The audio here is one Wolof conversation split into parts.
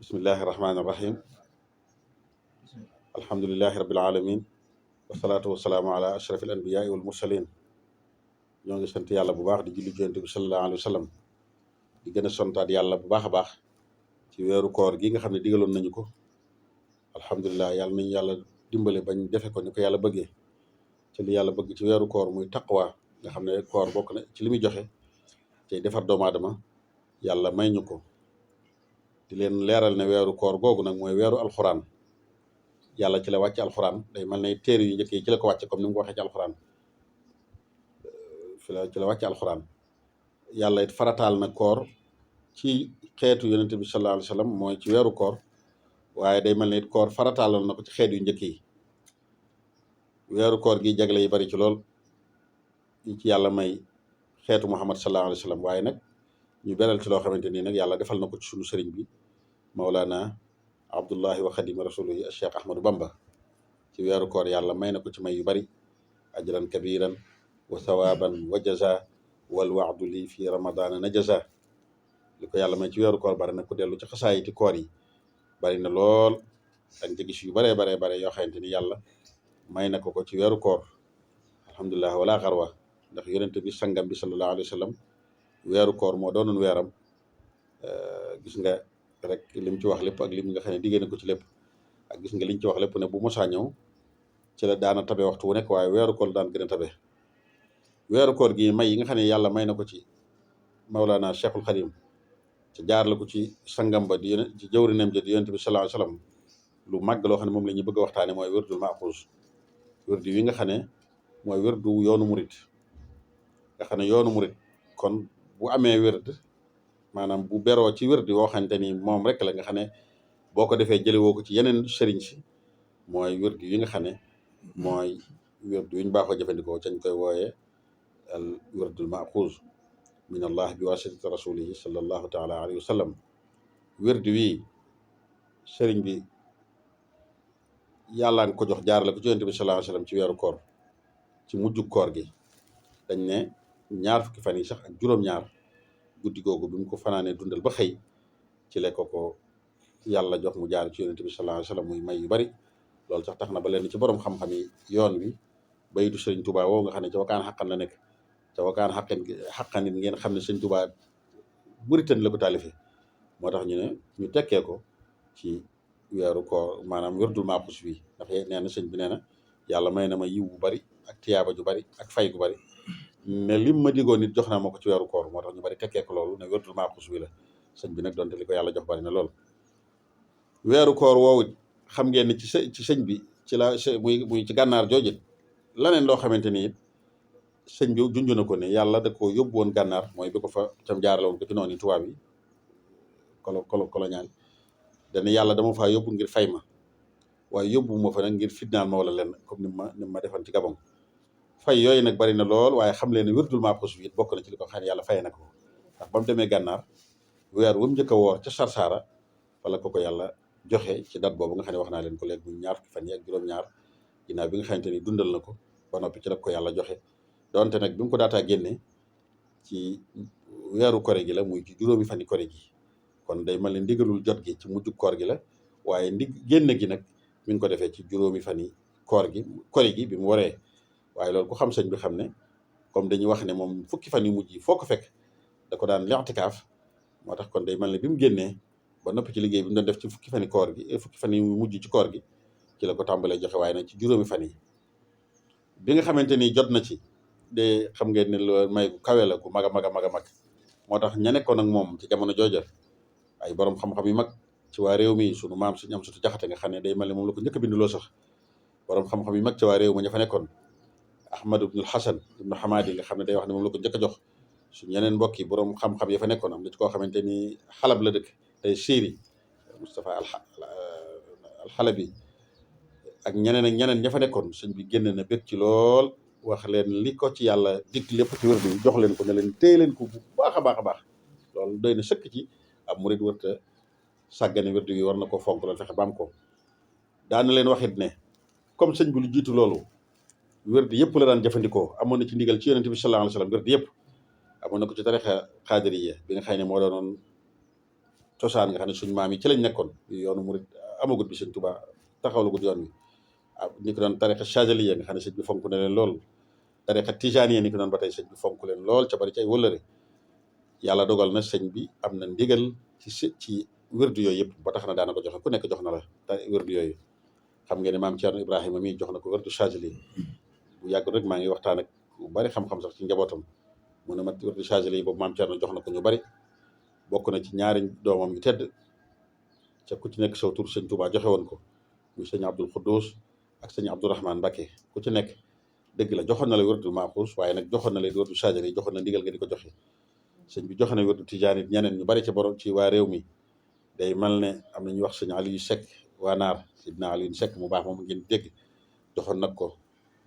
bismillahi irrahmani irrahim alhamdulilahi rabbil alamin wasalaatu wasalaamu ala ashraf al anbiyaai wal mursalin ñoo ngi sant yàlla bu baax di julli ci Yonent bi sallallahu alayhi wa sallam di gën a sontaat yàlla bu baax a baax ci weeru koor gi nga xam ne digaloon nañu ko alhamdulilah yàlla nañu yàlla dimbale bañ defe ko ni ko yàlla bëggee ci li yàlla bëgg ci weeru koor muy taqwa nga xam ne koor bokk na ci li muy joxe tey defar doomu aadama yàlla may ñu ko di leen leeral ne weeru koor googu nag mooy weeru alxuraan yàlla ci la wàcc alxuraan day mel ne téere yu njëkk yi ci la ko wàcce comme ni mu ko waxee ci alxuraan ci la wàcce alxuraan yàlla it farataal na koor ci xeetu yonente bi sallallahu alayhi wa sallam mooy ci weeru koor waaye day mel ne it koor farataal na ko ci xeet yu njëkk yi weeru koor gi jagle yi bari ci lool yi ci yàlla may xeetu muhammad sallallahu alayhi wa sallam waaye nag ñu beral ci loo xamante nii nag yàlla defal na ko ci sunu sëriñ bi Mawlana Abdullahi wa Xadimi Rasulihi Cheikh Ahmadou Bamba ci weeru koor yàlla may na ko ci may yu bari ajran kabiran wa sawaban wa jaza wal waadu lii fi ramadana na jaza li ko yàlla may ci weeru koor bari na ku dellu ci xasaayiti koor yi bari na lool ak nga gis yu bare yoo xamante ni yàlla may na ko ci weeru koor alhamdulilah wala xarwa ndax yonente bi sangam bi sallallahu alayhi wa sallam weeru koor moo doonoon weeram gis nga rek lim ci wax lépp ak lim nga xam ne diggée na ko ci lépp ak gis nga liñ ci wax lépp ne bu mosaa ñëw ci la daana tabe waxtu wu nekk waaye weeru koor daan gën a tabe weeru koor gi may yi nga xam ne yàlla may na ko ci Mawlana Cheikhul Khadim ci jaar la ko ci sangam ba di ci jëwrinam ja di yonent bi sallallahu alayhi wasallam lu màgg loo xam ne moom la ñu bëgg a waxtaane mooy wérdul maaxuus wérdu wi nga xam ne mooy wérdu yoonu murit nga xam ne yoonu murit kon bu amee wérd maanaam bu beroo ci wérd woo xamante ni moom rek la nga xam ne boo ko defee jële woo ko ci yeneen sëriñ si mooy wérdu yi nga xam ne mooy wérdu yu ñu baaxoo jëfandikoo cañ koy wooyee al wérdul maaxuus min allah bi wasitati rasulihi sallallahu taala alayhi wa sallam wérdu wi sëriñ bi yàlla nga ko jox jaarale ko ci yonent bi sallallahu alayhi wa sallam ci weeru koor ci mujjug koor gi dañ ne ñaar fukki fan yi sax ak juróom-ñaar guddi googu bi mu ko fanaanee dundal ba xëy ci la ko yàlla jox mu jaar ci yonent bi sallallahu alayhi wa sallam muy may yu bari loolu sax tax na ba leen ci borom xam-xam yi yoon wi bayitu sëriñ Tuubaa woo nga xam ne ca wakaan xaqan la nekk ca wakaan xaqanit ngeen xam ne sëriñ Tuubaa Mauritanie la ko taalifee moo tax ñu ne ñu tekkee ko ci weeru koor maanaam wérdul maaxuus wi ndax nee na sëñ bi nee na yàlla may na ma yiw bu bari ak tiyaaba ju bari ak fay gu bari ne lim ma digoon nit jox naa ma ko ci weeru koor moo tax ñu bari tekkee ko loolu ne wérdul maaxuus wi la sëñ bi nag doonte li ko yàlla jox bari na lool weeru koor woowu xam ngeen ni ci sëñ bi ci la muy ci gànnaar joojit laneen loo xamante ni it sëñ bi junj na ko ne yàlla da ko yóbbu woon gànnaar mooy bi ko fa cam jaarale woon ko ci noonu tubaab yi colonial dana yàlla dama faa yóbbu ngir fay ma waaye yóbbu ma fa nag ngir fitnaal ma wala lenn comme ni ma defoon ci Gabon fay yooyu nag bari na lool waaye xam leen ne wérdul maaxuus bi it bokk na ci li ko xam ne yàlla fay na ko ndax ba mu demee gànnaar weer wu mu njëkk a woor ca Sarsara wala ko yàlla joxe ci date boobu nga xam ne wax naa leen ko léegi muy ñaar fukki fan yi ak juróom-ñaar ginnaaw bi nga xamante ni dundal na ko ba noppi ci la ko yàlla joxe donte nag bi mu ko daataa génne ci weeru kore gi la muy ci juróomi fani kore gi kon day mel ne ndigalul jot gi ci mujjug koor gi la waaye génne gi nag mi ngi ko defee ci juróomi fani kore gi bi mu waree waaye loolu ku xam sëñ bi xam ne comme dañuy wax ne moom fukki fan yu mujj yi foo ko fekk da ko daan li'tikaaf moo tax kon day mel ne bi mu génnee ba noppi ci liggéey bi mu doon def ci fukki fan yu mujj ci koor gi ci la ko tàmbalee joxe waaye nag ci juróomi fan yi bi nga xamante ni jot na ci de xam ngeen ne lu may gu kawe la gu mag a mag a mag a mag moo tax ña nekkoon ak moom ci jamono jooja ay borom xam-xam yu mag ci waa réew mi sunu maam suñu am sutu jaxate nga xam ne day mel ne moom la ko njëkk a binduloo sax borom xam-xam yu mag ci waa réew ma ña fa nekkoon Ahmad ibnul Hasan ibnu Hamadi nga xam ne day wax ne moom la ko njëkk a jox suñu yeneen mbokk yi borom xam-xam ya fa nekkoon am na ci koo xamante ni Xalab la dëkk tey Syrie Moustapha al-Halabi ak ñeneen ña fa nekkoon sëñ bi génn na bég ci lool wax leen li ko ci yàlla dikk lépp ci wérdu jox leen ko ne leen téye leen ko bu baax a baax a baax loolu doy na sëkk ci ab murid wërta sàggane wérdu yi war na ko fonk loolu fexe ba am ko daana leen waxit ne comme sëñ bi lu jiitu loolu wérdu yëpp la daan jëfandikoo amoon na ci ndigal ci yonent bi sallallahu alayhi wa sallam wérdu yëpp amoon na ko ci tarixa xaadiriya bi nga xam ne moo doonoon cosaan nga xam ne suñ maam yi ci lañ nekkoon yoonu murit amagut bi sëñ Tuubaa taxawlagut yoon wi ni ko doon tariqa Chazaliya nga xam ne sëñ bi fonk na leen lool tariqa Tijaaniya ni ko doon ba tey sëñ bi fonk leen lool ca bari ci ay wëllëre yàlla dogal na sëñ bi am na ndigal ci wérdu yooyu yëpp ba tax na daana ko joxe ku nekk jox na la wérdu yooyu xam ngeen ne maam Thierno Ibrahima mii jox na ko wérdu Chazali bu yàggul rek maa ngi waxtaan ak bu bari xam-xam sax ci njabootam mu ne ma wérdu Chazali boobu maam Thierno jox na ko ñu bari bokk na ci ñaari doomam yu tedd ca ku ci nekk saw tur sëñ Touba joxe woon ko muy sëñ Abdul Xuddus ak sëñ Abdourahman Mbacké ku ci nekk dëgg la joxoon na la wérdu Maaxuus waaye nag joxoon na la wérdu Chazali joxoon na ndigal nga di ko joxe sëñ bi joxe na wérdu Tijaani ñeneen ñu bari ci borom ci waa réew mi day mal ne am na ñuy wax sëñ Aliou Seck waa naar sidna Aliou Seck mu baax moom ngeen dégg joxoon nag ko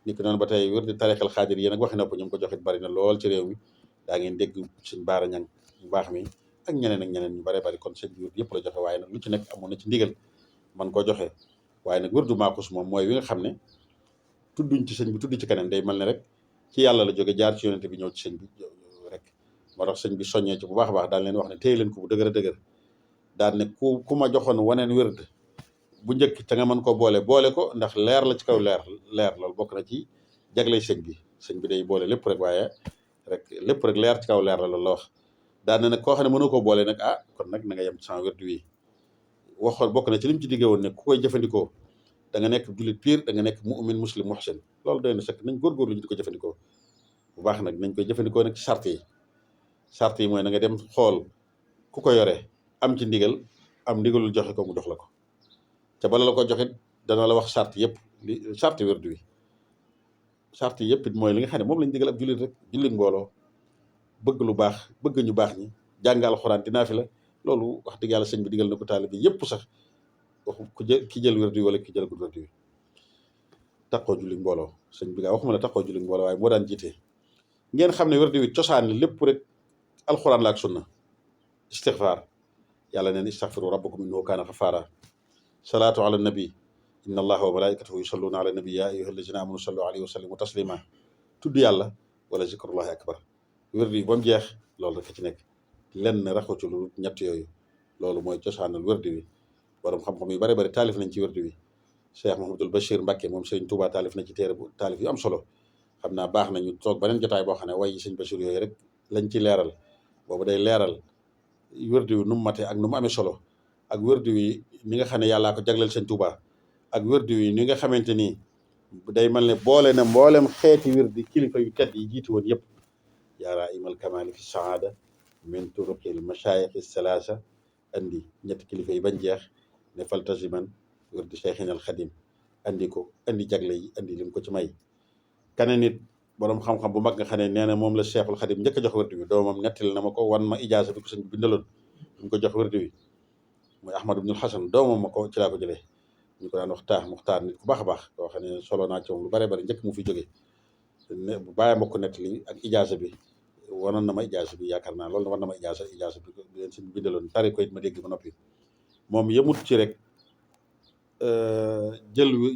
ni ko noonu ba tey wérdu tarixal xaadir yi nag waxi na ko ñu ko joxit bari na lool ci réew mi daa ngeen dégg sëñ Baara Ñang mu baax mi ak ñeneen ñu bare bari kon sëñ bi wérdu yëpp la joxe waaye nag lu ci nekk amoon na ci ndigal man koo joxe waaye nag wérdu Maaxuus moom mooy wi nga xam ne tudduñ ci sëñ bi tudd ci keneen day mel ne rek ci yàlla la jóge jaar ci yonente bi ñëw ci sëñ bi rek moo tax sëñ bi soññee ci bu baax a baax daal leen wax ne téye leen ko bu dëgër a dëgër daal ne ku ma joxoon waneen wérd bu njëkk te nga mën ko boole ko ndax leer la ci kaw leer loolu bokk na ci jagley sëñ bi day boole lépp rek waaye lépp rek leer ci kaw leer la loolu la wax daal ne nag koo xam ne mënoo koo boole nag kon nag na nga yem sans wérdu wi waxoon bokk na ci lim ci diggee woon ne ku koy jëfandikoo da nga nekk jullit piir da nga nekk mu'min muslim muhsin loolu doy na sëkk nañ góorgóorlu ñu di ko jëfandikoo bu baax nag nañ koy jëfandikoo nag ci sart yi mooy na nga dem xool ku ko yore am ci ndigal am ndigalul joxe ko mu jox la ko te bala la ko joxit dana la wax sart yëpp sart wérdu wi sart yëpp it mooy li nga xam ne moom lañ digal ab jullit rek jullit mbooloo bëgg lu baax bëgg ñu baax ñi jàng alxuraan dinaa fi la loolu wax dëgg yàlla sëñ bi digal na ko taalibe bi yëpp sax waxu ki jël wérdu wi wala ki jël ko wérdu wi taxoo jullit mbooloo sëñ bi gaa waxuma la taxoo jullit mbooloo waaye moo daan jiite ngeen xam ne wérdu wi cosaan li lépp rek alxuraan la ak sunna istixfaar yàlla neen istaxfiru rabbakum innahu kaana xafaara salaatu ala nabi inna allaha wa malaikatahu yusalluna ala nabi ya ayyuha allazina amanu sallu alayhi wa sallimu taslima tudd yàlla wala zikrullahi akbar wérdu yi ba mu jeex loolu rek ci nekk lenn raxu ci lu ñett yooyu loolu mooy cosaanal wérdu wi borom xam-xam yu bari taalif nañ ci wérdu wi Cheikh Mouhamadul Bachir Mbacké moom Sëriñ Tuubaa taalif na ci téere bu taalif yu am solo xam naa baax nañu toog beneen jotaay boo xam ne way yi Sëriñ Bachir yooyu rek lañ ci leeral boobu day leeral wérdu wi nu mu matee ak nu mu amee solo ak wérdu wi ni nga xam ne yàllaa ko jagleel Sëriñ Tuubaa ak wérdu wi ni nga xamante ni day mel ne boole na mboolem xeeti wérdi kilifa yu tedd yi jiitu woon yëpp yaaraa imal kamali fi saada min turuqil mashayikh salaasa andi ñetti kilifa yi bañ jeex ne faltasiman wérdu Cheikhina al Xadim andi ko andi jagle yi andi lim ko ci may kane nit borom xam-xam bu mag nga xam ne nee na moom la Cheikhul Xadim njëkk a jox wérdu wi doomam nettali na ma ko wan ma ijaasa bi ko sëñ bi bindaloon ñu ko jox wérdu wi mooy Ahmad ibnul Hasan doomam ma ko ci laa ko jëlee ñu ko daan wax taax muxtaar nit ku baax a baax koo xam ne solo naa ci moom lu bare bari njëkk mu fi jóge bu bàyyi ma ko nettali ak ijaasa bi wanoon na ma ijaasa bi yaakaar naa loolu war na ma ijaasa bi leen sëñ bi bindaloon tari ko it ma dégg ba noppi moom yemut ci rek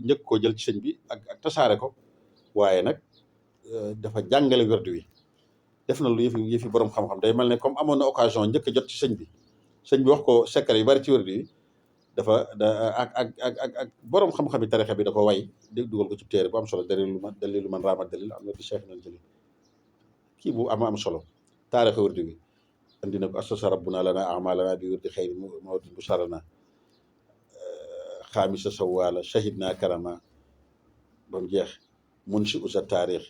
njëkk koo jël ci sëñ bi ak tasaare ko waaye nag dafa jàngale wérdu wi def na lu yëfi borom xam-xam day mel ne comme amoon na occasion njëkk a jot ci sëñ bi wax ko secret yu bari ci wérdu wi dafa ak borom xam-xam yi tarixa bi da ko way dugal ko ci téere bu am solo dalilu man raama dalil am na di cheikh nal jëli kii bu am solo taarixa wérdu wi andi na ko asasa rabbuna lana amalana bi wérdi xëyri mawdin bu sarana xaamisa sawaala shahidna karama ba mu jeex munshi usa taarix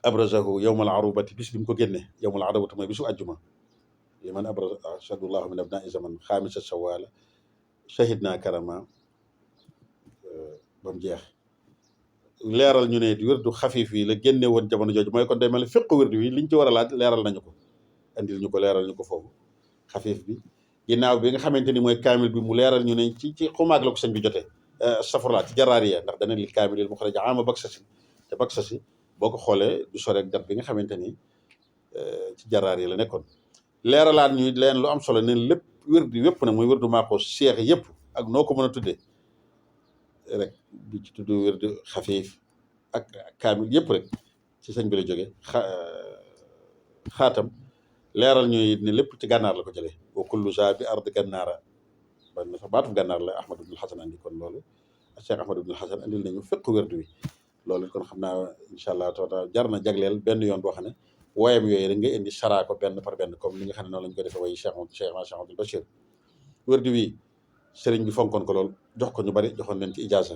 abrazahu yowmal arubati bis bi mu ko génne yowmal arubati mooy bisu àjjuma liman abraza ashadullahu min abnai zaman xaamisa sawaala shahidna karama ba mu jeex leeral ñu ne wérdu xafiif yi la génne woon jamono jooju mooy kon day mel ne fiq wérdu wi liñ ci war a laaj leeral nañu ko andil ñu ko leeral ñu ko foofu xafiif bi ginnaaw bi nga xamante ni mooy kaamil bi mu leeral ñu ne ci xumaag la ko sëñ bi jotee safurlaa ci jaraariya ndax dana li kaamilil mu xaraja ama baksasi te baksasi boo ko xoolee du soreek dat bi nga xamante ni ci jaraariya la nekkoon leeralaat ñu leen lu am solo ne lépp wérdu yëpp nag mooy wérdu Maaxuus seex yëpp ak noo ko mën a tuddee rek bi ci tudd wérdu xafiif ak kaamil yëpp rek ci sëñ bi la jóge xaatam leeral ñu it ne lépp ci gànnaar la ko jëlee wa kullu za bi ard gànnaara ba na sax baatu gànnaar la Ahmad ibnul Hasan andi kon loolu Cheikh Ahmad ibnul Hasan andil nañu fiqhu werdu wi loolu kon xam naa incha allah taala jar na jagleel benn yoon boo xam ne wooyam yooyu rek nga indi saraa ko benn par benn comme li nga xam ne noonu lañu ko defee way Cheikh Abdul Bachir werdu wi sëriñ bi fonkoon ko lool jox ko ñu bari joxoon leen ci ijaasa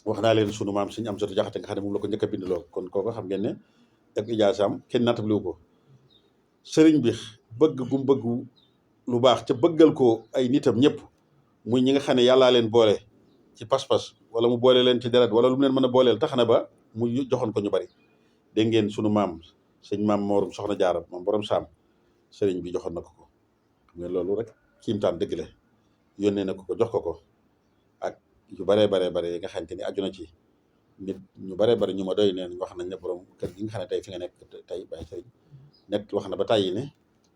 wax naa leen sunu maam suñu am soto jaxate nga xam ne moom la ko njëkk a bind lool kon kooku xam ngeen ne ak ijaasaam kenn nattabliwu ko sëriñ bi bëgg gum bëgg lu baax ca bëggal ko ay nitam ñëpp muy ñi nga xam ne yàllaa leen boole ci pas-pas wala mu boole leen ci deret wala lu mu leen mën a booleel tax na ba mu joxoon ko ñu bari dégg ngeen sunu maam sëñ maam Moorum Soxna Jaara moom borom saam sëriñ bi joxoon na ko ko xam ngeen loolu rek kiimtaan dëgg la yónnee na ko jox ko ak yu baree bare nga xamante ni aju na ci nit ñu baree bari ñu ma doy neen wax nañ ne borom kër gi nga xam ne tey fi nga nekk tey bàyyi sëriñ nekk wax na ba tàyyi ne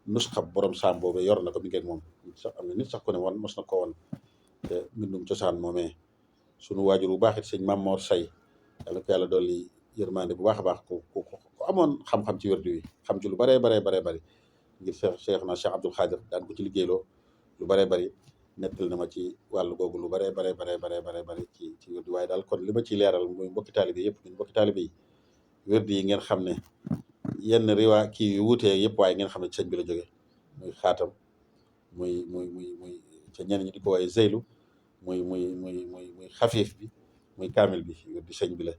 nusxab borom saam boobu yor na ko mi ngeeg moom sax am na nit sax ko ne woon mos na ko woon te mbindum cosaan moomee sunu waajur bu baax it sëñ Maam Moor Say yàlla ko yàlla dolli yërmande bu baax a baax ku amoon xam-xam ci werdu wi xam ci lu baree bari ngir Cheikh Abdul Xaadir daan ko ci liggéeyloo lu baree bari nettal na ma ci wàllu googu lu baree bari ci werdu waaye daal kon li ma ciy leeral muy mbokki taalibe yëpp ñun mbokki taalibe yi werdu yi ngeen xam ne yenn riwaa kii yu wuutee yëpp waaye ngeen xam ne ci sëñ bi la jóge muy xaatam muy ca ñenn ñi di ko waaye zeylu muy xafiif bi muy kaamil bi werdu sëñ bi la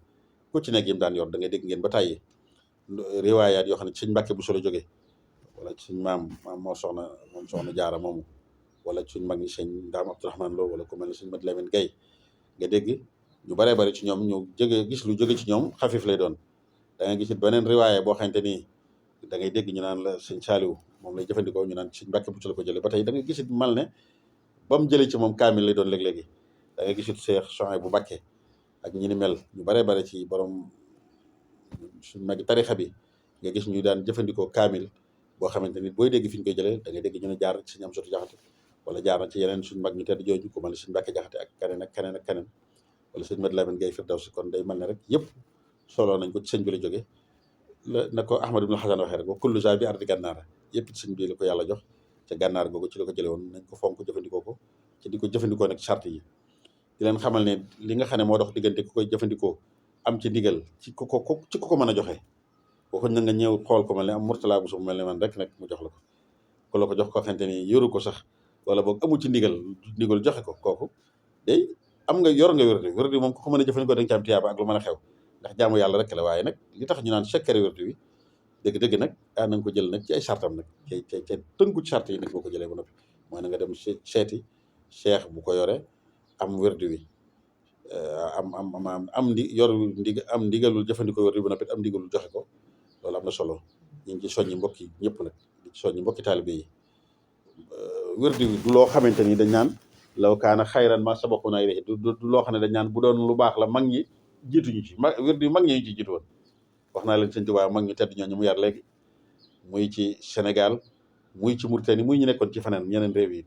ku ci nekk yim daan yor da ngay dégg ngeen ba tàyyi riwaayaat yoo xam ne ci sëñ Mbàkke bu solo jóge wala ci suñ maam moo soxna jaara moomu wala suñ mag ñi sëñ Ndaam Abdourahmane Lo wala ku mel ne sëñ Mat Lamin Gay nga dégg ñu baree bari ci ñoom ñu gis lu jóge ci ñoom xafiif lay doon da ngay gis it beneen riwaaya boo xamante ni da ngay dégg ñu naan la sëñ Saaliw moom lay jëfandikoo ñu naan sëñ Mbàkke bu la ko jëlee ba tey da ngay gis it mal ne ba mu jëlee ci moom kaamil lay doon léeg-léegi da ngay gis it Cheikh Souhaïbou bu Mbàkke ak ñi ni mel ñu baree bare ci borom suñ magi tarixa bi nga gis ñu daan jëfandikoo kaamil boo xamante ni booy dégg fi ñu koy jëlee da ngay dégg ñu ne jaar ci sëñ Amsatu Jaxate wala jaar na ci yeneen suñ mag ñu tedd jooju ko mel ne sëñ Mbàkke Jaxate ak keneen wala sëñ Mat Lamin Gay Firdawsi kon day mel ne rek yëpp solo nañ ko ci sëñ bi la jóge na ko Ahmad ibn Hasan waxee rek wa kullu za bi ardi gànnaara yëpp ci sëñ bi la ko yàlla jox ca gànnaar googu ci la ko jële woon nañ ko fonk jëfandikoo ko ci di ko jëfandikoo nag charte yi di leen xamal ne li nga xam ne moo dox diggante ku koy jëfandikoo am ci ndigal ci ku ko mën a joxe waxuñ na nga ñëw xool ko mel ne am Murtala bu su mel ne man rek nag mu jox la ko ku la ko jox ko xamante ni yoru ko sax wala boog amu ci ndigal joxe ko kooku day am nga yor nga wérdu moom ku ko mën a jëfandikoo da nga ci am tiyaaba ak lu mën a xew ndax jaamu yàlla rek la waaye nag li tax ñu naan sekkere wérdu wi dëgg nag na nga ko jël nag ci ay sartam nag ca tënku ci sart yi nag boo ko jëlee ba noppi mooy na nga dem seeti cheikh bu ko yore am wérdu wi am ndigalul jëfandikoo wérdu bi ba noppi am ndigalul joxe ko loolu am na solo ñu ngi ci soññi mbokk yi ñëpp nag di ci soññi mbokki taalibe yi wérdu wi du loo xamante ni dañ naan law kaana xayran ma sabaquna ilayhi du loo xam ne dañ naan bu doon lu baax la mag ñi jiituñu ci wérdu yi mag ñi ñu ci jiitu woon wax naa leen sëñ Tuubaa mag ñu tedd ñooñu mu yar léegi muy ci Sénégal muy ci Mauritanie muy ñu nekkoon ci feneen ñeneen réew yi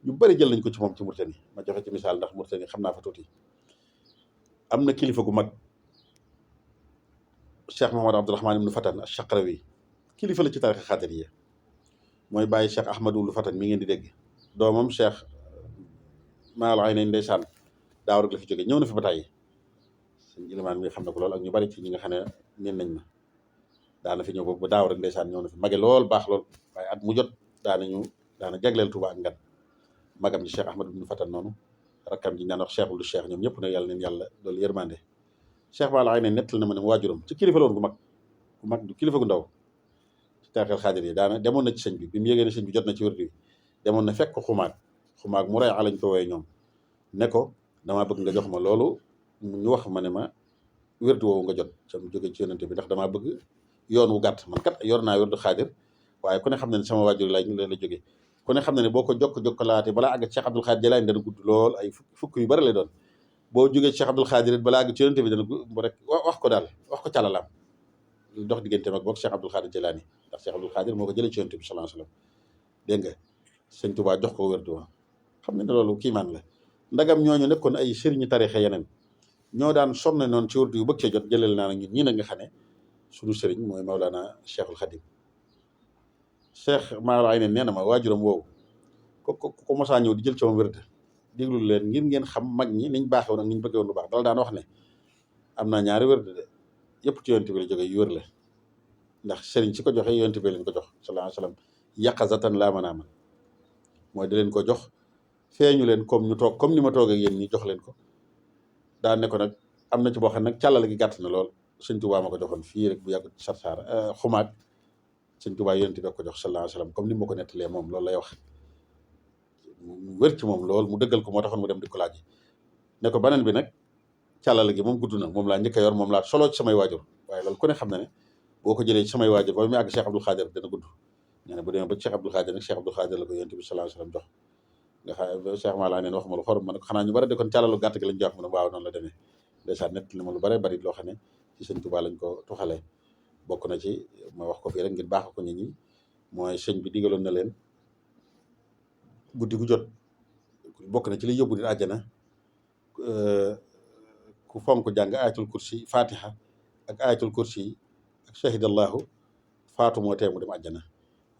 ñu bari jël nañ ko ci moom ci Mauritanie ma joxe ci misaal ndax Mauritanie xam naa fa tuuti am na kilifa gu mag Cheikh Mohamad Abdourahmane ibnu Fatan Chaqrawi kilifa la ci tarixa xaadiriya mooy bàyyi Cheikh Ahmadou Fatan mi ngeen di dégg doomam Cheikh Maal ay nañ ndeysaan daaw rek la fi jóge ñëw na fi ba tàyyi sëñ Ilimaan mi xam na ko lool ak ñu bari ci ñi nga xam ne nen nañ ma daana fi ñëw boobu ba daaw rek ndeysaan ñëw na fi mage lool baax lool waaye at mu jot daana jagleel Tuuba ak ngan magam ji Cheikh Ahmadou ibnu Fatan noonu rakkam ji ñaan wax Cheikhul du Cheikh ñoom ñëpp ne yàlla neen yàlla loolu yërmande Cheikh Maal ay nañ nettal na ma ne waajuram ci kilifa loon gu mag du kilifa gu ndaw ci tarixal xaadir yi daana demoon na ci sëñ bi mu yégée ne sëñ bi jot na ci wérdu bi demoon na fekk xumaag mu rey alañ ko wooye ñoom ne ko damaa bëgg nga jox ma loolu ñu wax ma ne ma wérdu woowu nga jot ca mu jóge ci yonente bi ndax damaa bëgg yoon wu gàtt man kat yor naa wérdu xaadir waaye ku ne xam ne sama waajur la jóge ku ne xam ne boo ko jokkalaate balaa àgg Cheikh Abdoul Xaadir Jilaani dana gudd lool ay fukk yu bari lay doon boo jógee Cheikh Abdoul Xaadir it balaa àgg ci yonente bi dana rek wax ko calalaam dox digganteem ak boog Cheikh Abdoul Xaadir Jilaani ndax Cheikh Abdoul Xaadir moo ko jëlee ci yonente bi sallallahu alayhi wasallam dégg nga sëñ Tuubaa jox ko wérdu wa xam ne loolu kiimaan la ndagam ñooñu nekkoon ay sëriñu tarixa yeneen ñoo daan sonn noonu ci wérdu yu bëgg cee jot jëleel naa nag ñun ñii nag nga xam ne suñu sëriñ mooy Mawlana Cheikhul Khadim Cheikh Maodo ay nee na ma waajuram woowu ko mosaa ñëw di jël ci moom wérd déglu leen ngir ngeen xam mag ñi niñ baaxee woon ak niñ bëggee woon lu baax dala daan wax ne am naa ñaari wérd de yëpp ci yonent bi la jógee yu wér la ndax sëriñ si ko joxe yonent bi leen ko jox sallallahu alayhi wa sallam yaqazatan laa manaaman mooy da leen ko jox feeñu leen comme ñu toog comme ni ma toog ak yéen ñi jox leen ko daan ne ko nag am na ci boo xam ne nag càllale gi gàtt na lool sëñ Tuubaa ma ko joxoon fii rek bu yàgg sarsaar xumaag sëñ Tuubaa yonent bi ko jox sallallahu alayhi wa sallam comme ni ma ko nettalee moom loolu lay wax mu wér ci moom lool mu dëggal ko moo taxoon mu dem di ko laaj ne ko beneen bi nag càllale gi moom gudd na moom laa njëkk a yor moom laa solo ci samay waajur waaye loolu ku ne xam na ne boo ko jëlee ci samay waajur ba mu àgg Cheikh Abdoul Khadir dana gudd nee na bu demee ba Cheikh Abdoul Khadir nag Cheikh Abdoul Khadir la ko yonent bi sallallahu alayhi wa sallam jox nga xam Cheikh Maala neen waxuma lu xorom ma ne ko xanaa ñu bari de kon càllalu gàtt gi lañ jox mu ne waaw noonu la demee ndeysaan nett li ma lu bare bari loo xam ne ci sëñ Tuubaa lañ ko tuxalee bokk na ci ma wax ko fii rek ngir baax ko nit ñi mooy sëñ bi digaloon na leen guddi gu jot bokk na ci liy yóbbu nit àjjana ku fonk jàng ayatul kursi fatiha ak ayatul kursi ak shahidallahu faatu moo tee mu dem àjjana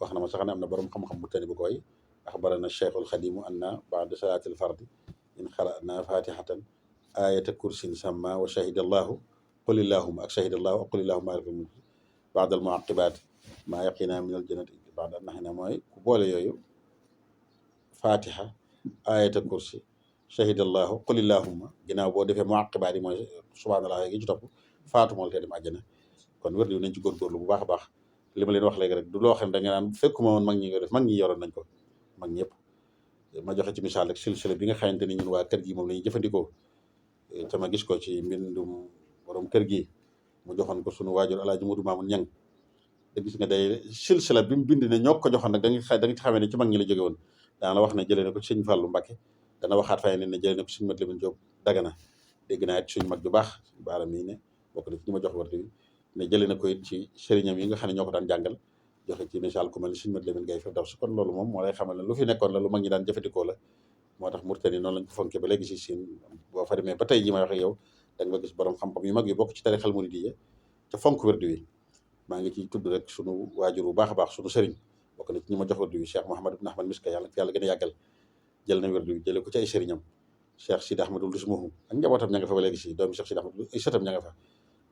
wax na ma sax ne am na borom xam-xam bu tani bu koy axbarana cheikhul xadimu anna baada salaatil fardi in xarana fatihatan ayata kursin samma wa shahidallahu qulillahuma ak shahidallahu ak qulillahuma baada al muaqibat maa yaqina min al jannati baada naxina mooy ku boole yooyu fatiha ayata kursi shahidallahu qulillahuma ginnaaw boo defee muaqibaat yi mooy subhanallah gi ci topp faatu moo tee dem àjjana kon wér di nañ ci góorgóorlu bu baax a baax li ma leen wax léegi rek du loo xam ne da nga naan fekkuma woon mag ñi nga def mag ñi yoroon nañ ko mag ñëpp ma joxe ci misaal rek silsila bi nga xamante ni ñun waa kër gi moom la ñuy jëfandikoo te ma gis ko ci mbindum borom kër gi mu joxoon ko sunu waajur alaaji Mudu Maamun Ñang da gis nga day silsila bi mu bind ne ñoo ko joxoon nag da nga ci xamee ne ci mag ñi la jóge woon daana la wax ne jëlee na ko ci sëñ Fàllu Mbàkke dana waxaat fay ne jëlee na ko suñu mat Lamin Jóob Dagana dégg naa it suñu mag ju baax baaram yi ne bokk na ci ñi ma jox wartu bi ne jëlee na ko it ci sëriñam yi nga xam ne ñoo ko daan jàngal joxe ci misaal ku mel ni suñu mat Lamin Gay fi daw su kon loolu moom moo lay xamal ne lu fi nekkoon la lu mag ñi daan jëfandikoo la moo tax Mauritanie noonu lañ ko fonke ba léegi si siin boo fa demee ba tey ji may wax ak yow da nga gis borom xam-xam yu mag yu bokk ci tarixal muridiyya te fonk wérdu wi maa ngi ciy tudd rek sunu waajur bu baax a baax sunu sëriñ bokk na ci ñi ma jox wérdu wi Cheikh Mouhamad ibn Ahmad Miska yàlla fi yàlla gën a yàggal jël na wérdu wi jëlee ko ci ay sëriñam Cheikh Sidi Ahmadul Ismuhu ak njabootam ña nga fa ba léegi si doomi Cheikh Sidi Ahmad ay sëtam ña nga fa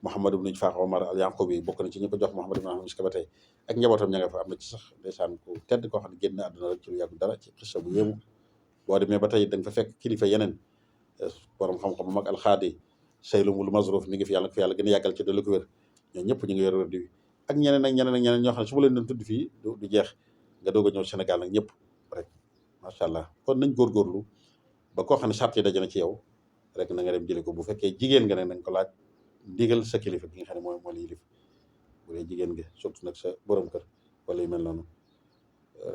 Mouhamad ibn Faax Omar al Yanqubi bokk na ci ñi ko jox Mouhamad ibn Ahmad Miska ba tey ak njabootam ña nga fa am na ci sax ndeysaan ku tedd koo xam ne génn àdduna rek ci lu yàggu dara ci xissa bu yéemu boo demee ba tey da nga fa fekk kilifa yeneen borom xam-xam mag alxaadi Saylumul Mazruf mi ngi fi yàlla ko fi yàlla gën a yàggal ci dolli ko wér ñoo ñëpp ñu ngi yor wér di ak ñeneen ak ñeneen ak ñeneen ñoo xam ne su ma leen doon tudd fii du jeex nga doog a ñëw Sénégal nag ñëpp rek macha allah kon nañ góorgóorlu ba koo xam ne sart yi daje na ci yow rek na nga dem jëli ko bu fekkee jigéen nga ne nañ ko laaj ndigal sa kilifa gi nga xam ne moo la yilif bu dee jigéen nga surtout nag sa borom kër wala yu mel noonu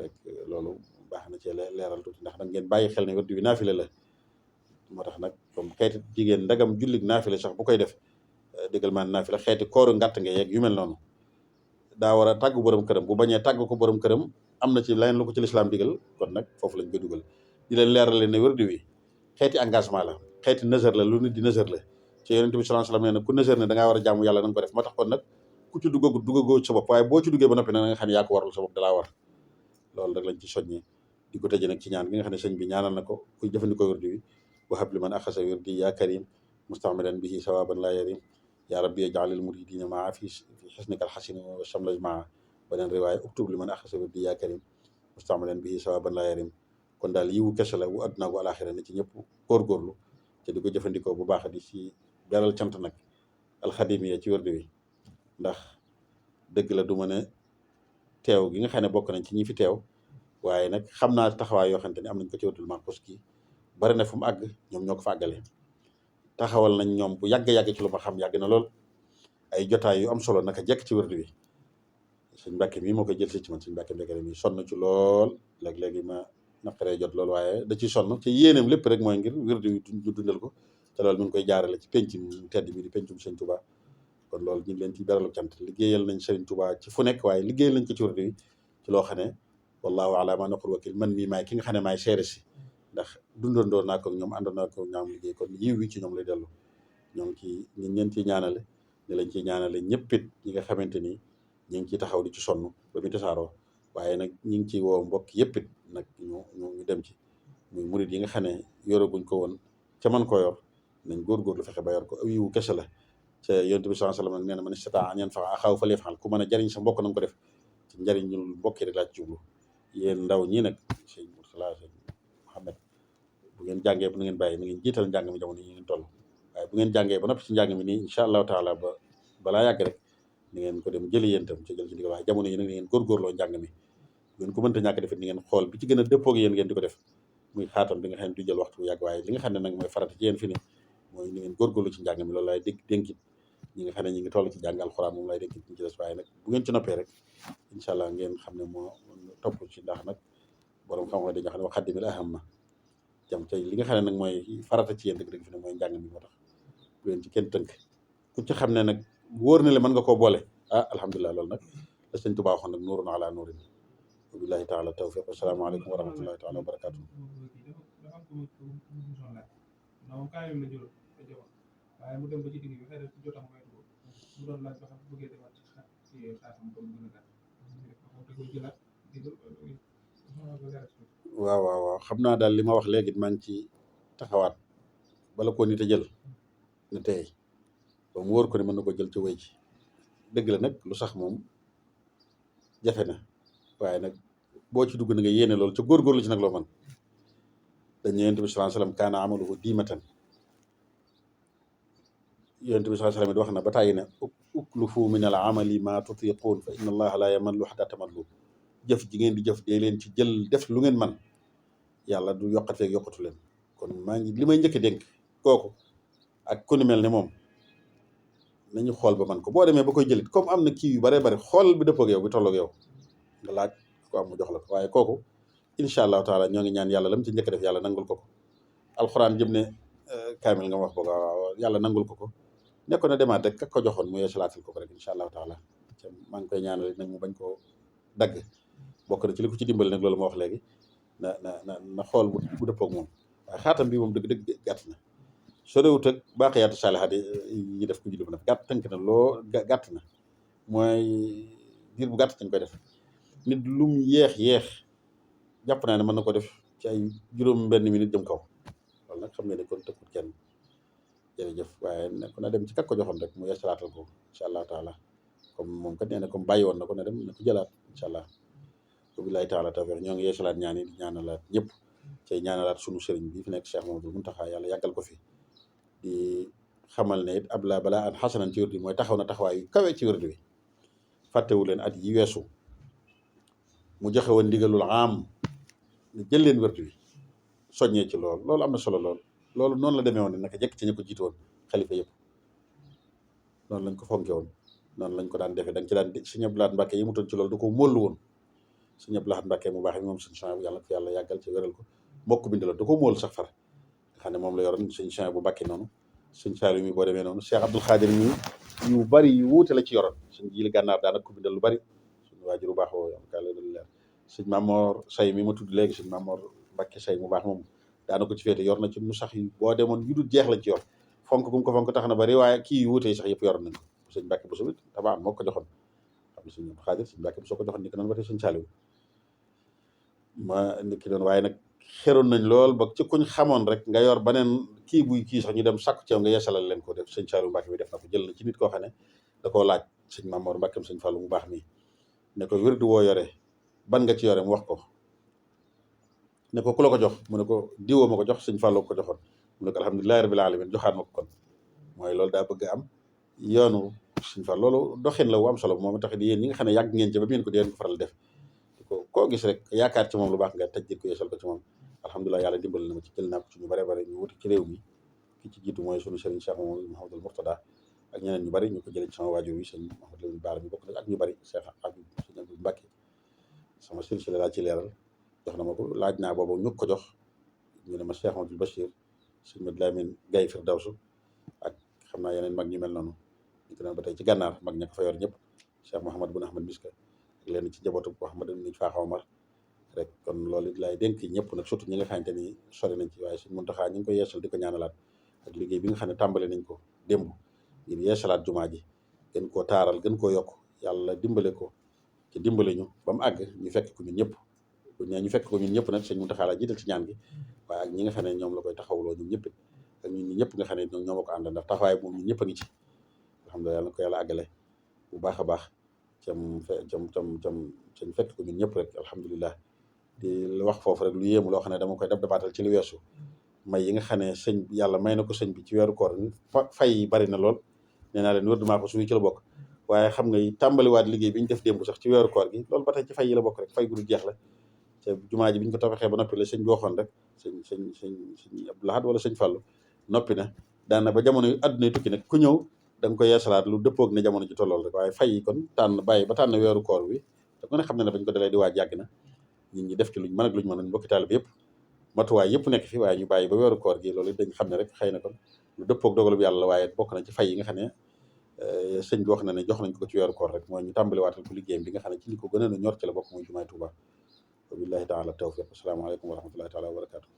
rek loolu baax na cee leeral tuuti ndax nag ngeen bàyyi xel ne wérdu wi naafile la moo tax nag comme xeeti jigéen ndagam jullig naafile sax bu koy def dëggal maan naafile xeeti kooru ngàtt nga yeeg yu mel noonu daa war a tàggu borom këram bu bañee tàggu ko borom këram am na ci leneen lu ko ci lislaam digal kon nag foofu lañ koy dugal di leen leeral leen ne wérdu wi xeeti engagement la xeeti nësër la lu nit di nësër la ci yonent bi sallallahu alayhi wasallam nee na ku nësër ne da ngaa war a jaamu yàlla na nga ko def moo tax kon nag ku ci duggagoo sa bopp waaye boo ci duggee ba noppi nag nga xam ne yaa ko warul sa bopp dalaa war loolu rek lañ ci soññee di ko tëjee nag ci ñaan gi nga xam ne sëñ bi ñaanal na ko kuy jëfandikoo wérdu wi wa hab liman axasa wirdi yaa karim mustamilan bihi sawaban la yarim yaa rabbi jaalil muridina maa fi xisnika alxasini wa shamlaj maa beneen riwaaya uktub liman axasa wirdi yaa karim mustamilan bihi sawaban la yarim kon daal yiwu kese la wu àdduna gu alaxira ne ci ñëpp góorgóorlu te di ko jëfandikoo bu baax di ci beral cant nag alxadimiya ci wérdu wi ndax dëgg la du mën a teew gi nga xam ne bokk nañ ci ñi fi teew waaye nag xam naa taxawaay yoo xamante ni am nañ ko ci wérdul Maxuus gi bari na fu mu àgg ñoom ñoo ko fa àggale taxawal nañ ñoom bu yàgg-yàgg ci lu ma xam yàgg na lool ay jotaay yu am solo naka jekk ci wérdu wi sëñ Mbàkke mii moo koy jël si ci man sëñ Mbàkke Mbekere mi sonn ci lool léeg-léegi ma naqaree jot loolu waaye da ciy sonn te yéeneem lépp rek mooy ngir wérdu wi ñu dundal ko te loolu mi ngi koy jaarale ci penc mu tedd mi di pencum sëñ Touba kon loolu ñu ngi leen ci beralu cant liggéeyal nañ sëñ Touba ci fu nekk waaye liggéeyal nañ ko ci wérdu wi ci loo xam ne wallahu ala ma naqul wakil man mii maay ki nga xam ne maay seere si ndax dundandoo naa ko ñoom àndoon naa ko ñoom liggéey kon yiw wi ci ñoom lay dellu ñoom ci ñun ñeen ciy ñaanale ne lañ ciy ñaanale ñëppit ñi nga xamante ni ñu ngi ciy taxaw di ci sonn ba muy tasaaroo waaye nag ñu ngi ciy woo mbokk yëpp it nag ñu dem ci muy murid yi nga xam ne yoraguñ ko woon ca man koo yor nañ góorgóorlu fexe ba yor ko aw yiwu kese la ca yonent bi sallallahu alayhi wasallam nee na man istataa an yanfa'a axaahu falyaf'al ku mën a jariñ sa mbokk na nga ko def ci njariñ ñu mbokk yi rek laa ci jublu yéen ndaw ñii nag sëñ Murtala sëñ Muhammad bu ngeen jàngee bu na ngeen bàyyi na ngeen jiital njàng mi jamono yi ngeen toll waaye bu ngeen jàngee ba noppi ci njàng mi nii incha allahu taala balaa yàgg rek ni ngeen ko dem jëli yéen tam ci jël ci ndigal waaye jamono yi nag ni ngeen góorgóorloo njàng mi bu ngeen ko mënta ñàkk defit ni ngeen xool bi ci gën a dëppoog yéen ngeen di ko def muy xaatam bi nga xam ne du jël waxtu bu yàgg waaye li nga xam ne nag mooy farata ci yéen fi ne mooy ni ngeen góorgóorlu ci njàng mi loolu laay dénkit ñi nga xam ne ñi ngi toll ci jàng alxuraan moom laay dénkit ñu ci des waaye nag bu ngeen ci noppee rek incha allah ngeen xam ne moo topp ci ndax nag borom xam-xam dañoo xam ne wax xaddimil aham ma jam tey li nga xam ne nag mooy farata ci yéen dëgg-dëgg fi ne mooy njàng mi moo tax bu leen ci kenn tënk ku ci xam ne nag wóor na le mën nga koo boole ah alhamdulilah loolu nag la sëñ Tuubaa waxoon nag nuurun ala nuurin wa billahi taala tawfiq asalaamaaleykum wa rahmatullahi taala wa barakatuh waaye mu dem ba ci digg bi xëy na jotam may ko mu doon laaj ba xam bëggee defaat ci xaatam ko gën a gàtt da koy jëlaat waaw xam naa daal li ma wax léegi maa ngi ci taxawaat bala ko nit a jël na tey ba mu wóor ko ne mën na ko jël ci wéy ci dëgg la nag lu sax moom jafe na waaye nag boo ci dugg na nga yéene loolu ca góorgóorlu ci nag loo man dañ ne yonent bi sallallahu alayhi wasallam kaana amaluhu diimatan yonent bi sallallahu alayhi wasallam wax na ba tàyyi ne uklufu min al amali ma tutiquun fa inna allaha la yamallu hatta tamallu jëf ji ngeen di jëf dee leen ci jël def lu ngeen man yàlla du yokkat feeg yokkatu leen kon maa ngi li may njëkk a dénk kooku ak ku ni mel ne moom nañu xool ba man ko boo demee ba koy jëlit comme am na kii yu bare bare xool bi dëppoog yow bi tolloog yow nga laaj ko am mu jox la ko waaye kooku incha allahu taala ñoo ngi ñaan yàlla lam ci njëkk def yàlla nangul ko alxuraan jëm ne kaamil nga wax boog waaw yàlla nangul ko nekkoon na demaat rek kak ko joxoon mu yeesalaatal ko rek incha allahu taala maa ngi koy ñaanal nag mu bañ koo dagg bokk na ci li ko ci dimbali nag loolu ma wax léegi na xool bu dëppoog moom waaye xaatam bi moom dëgg gàtt na sorewut ak baaqiyaatu saalihaat yi def ko julli bu nag gàtt tënk na loo gàtt na mooy diir bu gàtt dañ koy def nit lum yeex jàpp naa ne mën na ko def ci ay juróom benn minute jëm kaw loolu nag xam nga ne kon tëkkut kenn jërëjëf waaye nekk na dem ci kak ko joxoon rek mu yeesalaatal ko incha allah taala comme moom kat nee na comme bàyyi woon na ko ne dem na ko jëlaat incha allah billahi taala tawfiq ñoo ngi yeesalaat ñaan yi di ñaanalaat ñëpp cay ñaanalaat sunu sëriñ bi fi nekk Cheikh Mamadou Muntaxa yàlla yàggal ko fi di xamal ne it abla balaa an xasanan ci wérdu bi mooy taxaw na taxawaay yu kawe ci wérdu bi fàttewu leen at yi weesu mu joxe woon ndigalul am ne jël leen wérdu bi soññee ci loolu am na solo loolu noonu la demee woon ne naka jekk ci ñu ko jiitu woon xalifa yëpp noonu lañ ko fonke woon noonu lañ ko daan defee da nga ci daan Sëñ Abdou Lahad Mbàkke yi mu toon ci loolu da ko móolu woon Sëñ Abdou Lahad Mbàkke mu baax bi moom sëñ Chouaïbou bu yàlla ko yàlla yàggal ci wéral ko mbokk bi la da ko móolu sax far nga xam ne moom la yoroon sëñ Chouaïbou bu Mbàkke noonu sëñ Saliou mi boo demee noonu Cheikh Abdoul Khadir mi yu bari yu wuute la ci yoroon sëñ Jili Gànnaar daanaka ko bindal lu bari suñu waajur bu baax woo yam ka la leer sëñ Mamor Say mi ma tudd léegi sëñ Mamor Mbàkke Say mu baax moom daana ko ci féete yor na ci nu sax yi boo demoon yu dul jeex lañ ci yor fonk bu mu ko fonk tax na bari waaye kii yu wuute yi sax yëpp yoroon nañ ko sëñ Mbàkke bu subit tabaan moo ko joxoon xam ne sëñ Abdou Khadir sëñ Mbàkke bu soo ko joxoon ni ko noonu ba tey sëñ Saliou ma ni ki doon waaye nag xeroon nañ lool ba ci kuñ xamoon rek nga yor beneen kii buy kii sax ñu dem sakku ci yow nga yeesalal leen ko def sëñ Saliou Mbàkke bi def na ko jël na ci nit koo xam ne da koo laaj sëñ Mamoor Mbàkkeem sëñ Fallou mu baax mi ne ko wérdu woo yore ban nga ci yore mu wax ko ne ko ku la ko jox mu ne ko diwoo ma ko jox sëñ Fallou ko joxoon mu ne ko alhamdulilahi rabbil alamin joxaat ma ko kon mooy loolu daa bëgg am yoonu sëñ Fallou loolu doxin la wu am solo moom tax di yéen ñi nga xam ne yàgg ngeen ci ba ngeen ko di ko faral def koo gis rek yaakaar ci moom lu baax nga tëj ko yeesal ko ci moom alhamdulilah yàlla dimbali na ma ci jël naa ko ci ñu bare bare ñu wuti ci réew mi ki ci jiitu mooy sunu sëriñ Cheikh Mouhamadou Mourtada ak ñeneen ñu bari ñu ko jëlee ci sama waajur yi sëñ Mouhamadou Lamine Bara mi bokk na ak ñu bari Cheikh Abdou sëñ Abdou Mbacke sama sëriñ si la ci leeral jox na ma ko laaj naa boobu ñu ko jox ñu ne ma Cheikh Amadou Bachir sëñ Mad Lamine Gaye Firdawsu ak xam naa yeneen mag ñu mel noonu ñu ko ba tey ci gànnaar mag ña ko fa yor ñëpp Cheikh Mouhamadou Boun Ahmad Miska ak leen ci njabootu Mouhamadou niñ faaxaw mar rek kon loolu it laay dénk ñëpp nag surtout ñi nga xamante ni sori nañ ci waaye suñ Muntaxaa ñu ngi koy yeesal di ko ñaanalaat ak liggéey bi nga xam ne tàmbale nañ ko démb ngir yeesalaat jumaa ji gën koo taaral gën koo yokk yàlla dimbale ko ci dimbali ñu ba mu àgg ñu fekk ko ñun ñëpp bu ñu fekk ko ñun ñëpp nag sëñ Muntaxa la jiital ci ñaan gi waaye ak ñi nga xam ne ñoom la koy taxawloo ñun ñëpp ak ñun ñi ñëpp nga xam ne ñoo ma ko ànd ndax taxawaay moom ñun ñëpp a ngi ci alhamdulilah yàlla na ko yàlla àggale bu baax a baax cam fekk ko ñun ñëpp rek alhamdulilah di wax foofu rek lu yéemu loo xam ne dama koy dabaatal ci li weesu may yi nga xam ne sëñ yàlla may na ko sëñ bi ci weeru koor fay yi bari na lool nee naa leen wër dumaa ko suñu ci la bokk waaye xam nga tàmbaliwaat liggéey bi ñu def démb sax ci weeru koor gi loolu ba tey ci fay yi la bokk rek fay gu dul jeex la te jumaa ji bi ñu ko tabaxee ba noppi la sëñ bi waxoon rek sëñ Abdou Lahad wala sëñ Fallou noppi na daan na ba jamono adduna tukki nag ku ñëw da nga koy yeesalaat lu dëppoog ne jamono ji tollool rek waaye fay yi kon bàyyi ba tànn weeru koor bi te ku ne xam ne bañ ko dalee di waaj yàgg na nit ñi def ci luñ mën ak luñ mënuñ mbokki taalibe yëpp matuwaay yëpp nekk fi waaye ñu bàyyi ba weeru koor gi loolu dañ xam ne rek xëy na kon lu dëppoog dogalu bi yàlla la waaye bokk na ci fay yi nga xam ne sëñ bi wax na ne jox nañ ko ci weeru koor rek mooy ñu tàmbaliwaatal ko liggéeyam bi nga xam ne ci li ko gën a ñor ci la bokk muy jumaay Tuuba wa billahi taala tawfiq asalaamaaleykum wa rahmatullahi taala wa barakatu